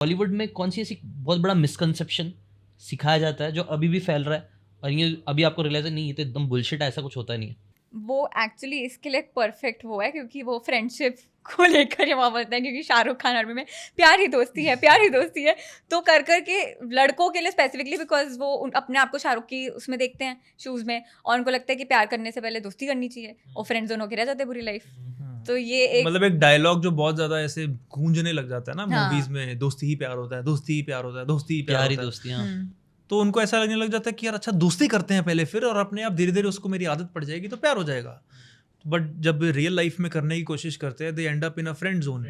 बॉलीवुड में कौन सी ऐसी बहुत बड़ा मिसकंसेप्शन सिखाया जाता है जो अभी भी फैल रहा है और ये अभी आपको रियलाइज है नहीं ये तो एकदम बुलशिट है, ऐसा कुछ होता नहीं है? वो एक्चुअली इसके लिए परफेक्ट वो है क्योंकि वो फ्रेंडशिप को लेकर ये वहाँ बोलते हैं, क्योंकि शाहरुख खान आर्मी में प्यार ही दोस्ती है, प्यार ही दोस्ती है। तो कर कर के लड़कों के लिए स्पेसिफिकली, बिकॉज वो अपने आप को शाहरुख की उसमें देखते हैं शूज़ में, और उनको लगता है कि प्यार करने से पहले दोस्ती करनी चाहिए, और फ्रेंड जोन होके रह जाते हैं पूरी लाइफ। तो ये एक मतलब एक डायलॉग जो बहुत ज्यादा ऐसे गूंजने लग जाता है ना हाँ। मूवीज में, दोस्ती ही प्यार होता है, दोस्ती ही प्यार होता है, दोस्ती ही प्यार प्यारी होता है। दोस्ती, हाँ। तो उनको ऐसा लगने लग जाता है कि यार अच्छा दोस्ती करते हैं पहले, फिर और अपने आप धीरे धीरे उसको मेरी आदत पड़ जाएगी तो प्यार हो जाएगा। बट जब रियल लाइफ में करने की कोशिश करते हैं they end up in a friend zone.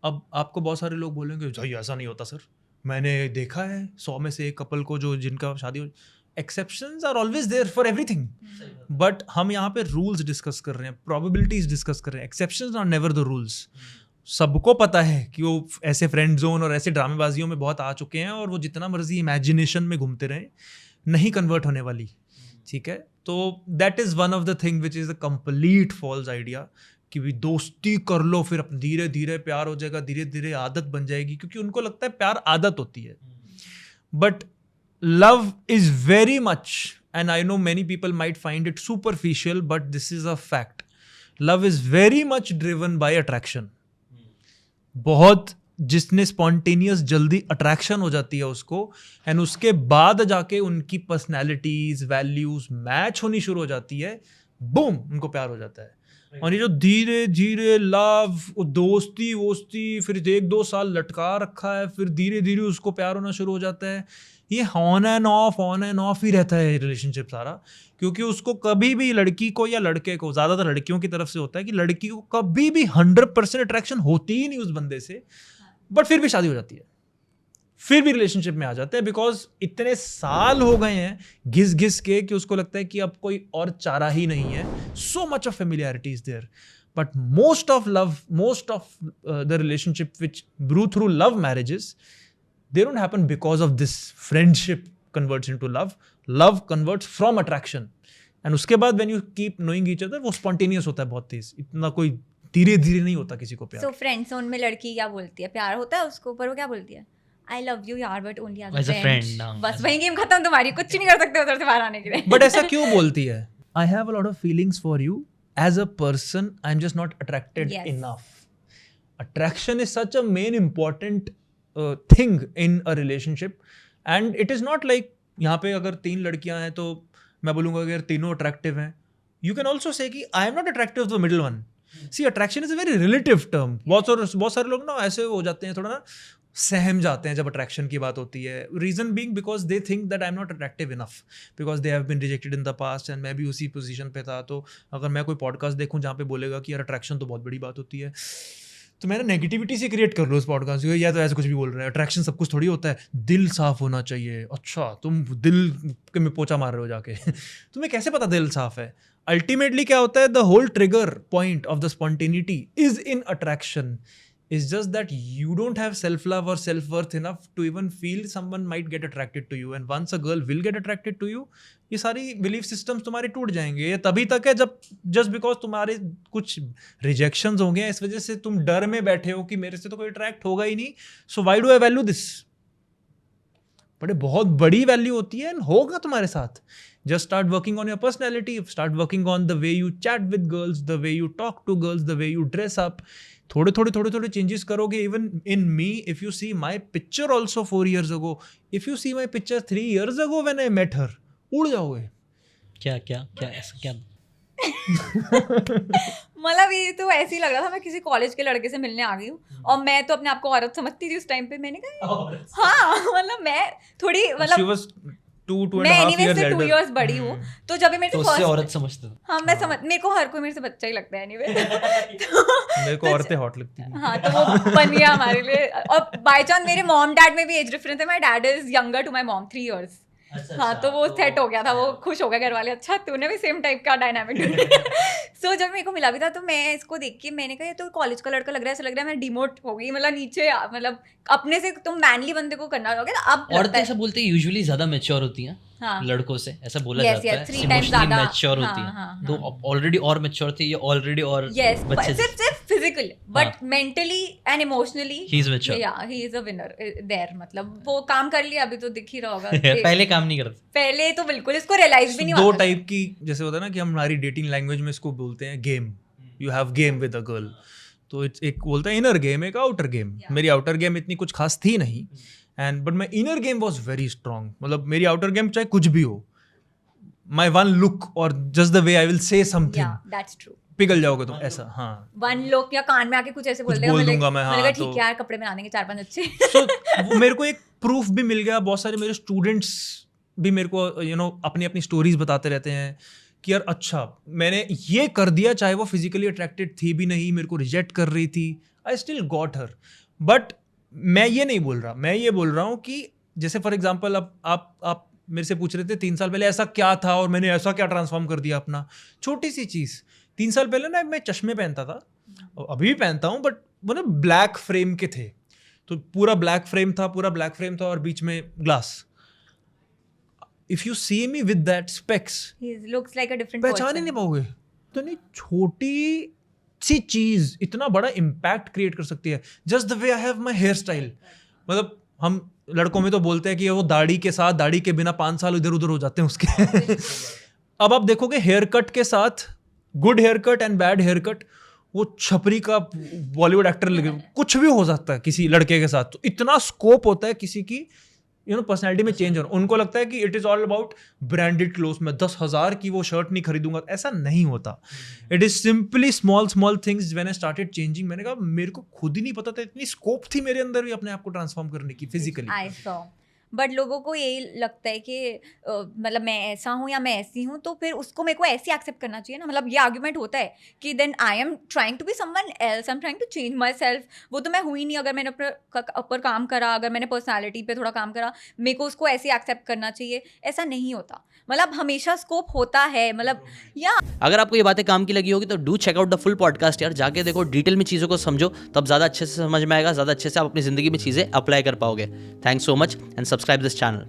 अब आपको बहुत सारे लोग बोलेंगे भाई ऐसा नहीं होता सर, मैंने देखा है 100 में से एक कपल को जो जिनका शादी हो। Exceptions are always there for everything, but हम यहाँ पे रूल्स डिस्कस कर रहे हैं, प्रोबेबिलिटीज डिस्कस कर रहे हैं। Exceptions are never the rules. सबको पता है कि वो ऐसे फ्रेंड जोन और ऐसे ड्रामेबाजियों में बहुत आ चुके हैं और वो जितना मर्जी इमेजिनेशन में घूमते रहें नहीं कन्वर्ट होने वाली, ठीक है। तो that is one of the thing which is a complete false idea कि भी दोस्ती कर लो फिर धीरे धीरे प्यार हो जाएगा, धीरे धीरे आदत बन जाएगी, क्योंकि उनको लगता है प्यार आदत होती है। But love is very much, and I know many people might find it superficial, but this is a fact. Love is very much driven by attraction. बहुत जिसने स्पॉन्टेनियस जल्दी अट्रैक्शन हो जाती है उसको, एंड उसके बाद जाके उनकी पर्सनैलिटीज वैल्यूज मैच होनी शुरू हो जाती है, बूम उनको प्यार हो जाता है। और ये जो धीरे धीरे लव, दोस्ती वोस्ती, फिर 1-2 साल लटका रखा है, फिर धीरे धीरे उसको प्यार होना शुरू हो जाता है, ये ऑन एंड ऑफ ही रहता है रिलेशनशिप सारा। क्योंकि उसको कभी भी लड़की को या लड़के को, ज़्यादातर लड़कियों की तरफ से होता है कि लड़की को कभी भी 100% अट्रैक्शन होती ही नहीं उस बंदे से, बट फिर भी शादी हो जाती है, फिर भी रिलेशनशिप में आ जाते हैं, बिकॉज इतने साल हो गए हैं घिस घिस के कि उसको लगता है कि अब कोई और चारा ही नहीं है। So much of familiarity is there, but most of love, most of the relationship which brew through love marriages, they don't happen because of this friendship converts into love. Love converts from attraction, and उसके बाद when you keep knowing each other वो spontaneous होता है बहुत तेज, इतना कोई धीरे धीरे नहीं होता किसी को प्यार। सो फ्रेंड जोन में लड़की क्या बोलती है, प्यार होता है उसको, पर वो क्या बोलती है, आई लव यू यार but only as As a a friend. friend, बस वही गेम खत्म, तुम्हारी कुछ नहीं कर सकते उधर से बाहर आने के लिए। बट ऐसा क्यों बोलती है? I have a lot of feelings for you as a person, I'm just not attracted Yes. enough. Attraction is such a main important thing in a relationship, and it is not like यहाँ पे अगर 3 लड़कियां हैं तो मैं बोलूँगा अगर तीनों अट्रैक्टिव हैं, you can also say कि I am not attractive to the middle one. See, attraction is a very relative term. बहुत सारे लोग ना ऐसे हो जाते हैं, थोड़ा ना सहम जाते हैं जब अट्रैक्शन की बात होती है। Reason being because they think that I am not attractive enough, because they have been rejected in the past, and मैं भी उसी पोजीशन पे था। तो अगर मैं कोई पॉडकास्ट देखूं जहाँ पे बोलेगा कि यार अट्रैक्शन तो बहुत बड़ी बात होती है, तो मैंने नेगेटिविटी से क्रिएट कर लो उस पॉडकास्ट को, या तो ऐसे कुछ भी बोल रहे हैं अट्रैक्शन सब कुछ थोड़ी होता है, दिल साफ होना चाहिए। अच्छा तुम दिल के में पोछा मार रहे हो जाके तुम्हें कैसे पता दिल साफ है? अल्टीमेटली क्या होता है, the whole trigger point of the spontaneity is in attraction. It's just that you don't have self-love or self-worth enough to even feel someone might get attracted to you. And once a girl will get attracted to you, ये सारी belief systems तुम्हारे टूट जाएंगे। ये तभी तक है जब just because तुम्हारे कुछ rejections होंगे, इस वजह से तुम डर में बैठे हो कि मेरे से तो कोई attract होगा ही नहीं, so why do I value this? बड़े बहुत बड़ी वैल्यू होती है, होगा तुम्हारे साथ। Just start working on your personality, start working on the way you chat with girls, the way you talk to girls, the way you dress up. थोड़े changes करोगे। Even in me, if you see my picture also 4 years ago, if you see my picture 3 years ago when I met her, उड़ जाओगे। क्या क्या क्या ऐसा क्या? मतलब ये तो ऐसे ही लग रहा था मैं किसी कॉलेज के लड़के से मिलने आ गई हूँ, और मैं तो अपने आप को औरत समझती थी उस टाइम पे। मैंने कहा हाँ, मतलब मैं थोड़ी मतलब मैं एनीवे से 2 years बड़ी हूँ, तो जब भी मेरे तो से उससे first, औरत समझते थे। हाँ मैं समझ, मेरे को हर कोई मेरे से बच्चा ही लगता है एनीवे। मेरे को औरतें हॉट लगती हैं। हाँ तो वो बन गया हमारे लिए। और बाय चांस मेरे मॉम डैड में भी एज डिफरेंस है, my dad is younger to my mom 3 years। हाँ तो वो सेट हो गया था, वो खुश हो गया घर वाले, अच्छा तूने भी सेम टाइप का डायनामिक ढूंढा। सो जब मेरे को मिला भी था तो मैं इसको देख के मैंने कहा ये तो कॉलेज का लड़का लग रहा है, ऐसा लग रहा है मैं डिमोट हो गई, मतलब नीचे, मतलब अपने से तुम मैनली बंदे को करना होगा। अब औरतें ऐसा बोलते हैं यूजुअली ज्यादा मैच्योर होती हैं, हाँ। लड़कों से, ऐसा बोला Yes, जाता yes, है 3 times इमोशनली ज़्यादा। मैच्योर हाँ, होती है, हाँ, तो ऑलरेडी और मैच्योर थी, ये ऑलरेडी और यस बच्चे सिर्फ physical but mentally and emotionally He is mature. या he is a winner there, मतलब वो काम कर लिया, अभी तो दिख ही रहा होगा पहले काम नहीं करते। पहले तो बिल्कुल इसको रियलाइज भी नहीं दो होता टाइप की, जैसे होता है ना कि हम हमारी डेटिंग लैंग्वेज में इसको बोलते हैं game, you have game with a girl, तो इट्स एक बोलता है इनर गेम, एक आउटर गेम। मेरी आउटर गेम इतनी कुछ खास थी नहीं, and but my inner game was very strong. मतलब मेरी आउटर गेम चाहे कुछ भी हो, माई वन लुक और just the way I will say या समथिंग, दैट्स ट्रू। पिघल जाओगे तुम ऐसा। हाँ, वन लोग या कान में आके कुछ ऐसे बोल कुछ देगा, बोल मैंने दूंगा मैं, मैंने हाँ, कहा ठीक तो- है यार, कपड़े बनाने के 4-5 अच्छे so, मेरे को एक प्रूफ भी मिल गया। बहुत सारे मेरे स्टूडेंट्स भी मेरे को अपनी अपनी स्टोरीज बताते रहते हैं कि यार अच्छा मैंने ये कर दिया, चाहे वो फिजिकली अट्रैक्टेड थी भी नहीं, मेरे को रिजेक्ट कर रही थी, I still got her. But मैं ये नहीं बोल रहा, मैं ये बोल रहा हूँ कि जैसे फॉर एग्जाम्पल अब आप मेरे से पूछ रहे थे 3 साल पहले ऐसा क्या था और मैंने ऐसा क्या ट्रांसफॉर्म कर दिया अपना। छोटी सी चीज़, 3 साल पहले ना मैं चश्मे पहनता था, अभी भी पहनता हूँ, बट वो ना ब्लैक फ्रेम के थे, तो पूरा ब्लैक फ्रेम था और बीच में glass. If you see me with that specs, he looks like a different पहचान ही नहीं पाओगे। इतनी छोटी सी चीज इतना बड़ा इम्पैक्ट क्रिएट कर सकती है। Just the way I have my hair style, मतलब हम लड़कों में तो बोलते हैं कि वो दाढ़ी के साथ, दाढ़ी के बिना 5 साल इधर उधर हो जाते हैं उसके अब आप देखोगे हेयर कट के साथ, good hair cut and bad hair cut, वो छपरी का बॉलीवुड एक्टर लगे, कुछ भी हो सकता है किसी लड़के के साथ। तो इतना स्कोप होता है किसी की पर्सनैलिटी में चेंज होना। उनको लगता है कि it is all about branded cloth, मैं 10,000 की वो शर्ट नहीं खरीदूंगा, ऐसा नहीं होता। It is simply small things. When I started changing, मैंने कहा मेरे को खुद ही नहीं पता था इतनी स्कोप थी मेरे अंदर भी अपने आप को ट्रांसफॉर्म करने की फिजिकली। आई सॉ, बट लोगों को यही लगता है कि मतलब मैं ऐसा हूँ या मैं ऐसी हूँ, तो फिर उसको मेरे को ऐसे एक्सेप्ट करना चाहिए ना। मतलब ये आर्ग्यूमेंट होता है कि then I am trying to be someone else, I am trying to change myself. वो तो मैं हुई नहीं। अगर मैंने अपने ऊपर काम करा, अगर मैंने पर्सनालिटी पे थोड़ा काम करा, मेरे को उसको ऐसे एक्सेप्ट करना चाहिए, ऐसा नहीं होता। मतलब हमेशा स्कोप होता है, मतलब या अगर आपको ये बातें काम की लगी होगी तो do check out the full podcast यार, जाके देखो, डिटेल में चीज़ों को समझो, तब ज़्यादा अच्छे से समझ में आएगा, ज़्यादा अच्छे से आप अपनी ज़िंदगी में चीज़ें अप्लाई कर पाओगे। Thanks so much and subscribe this channel.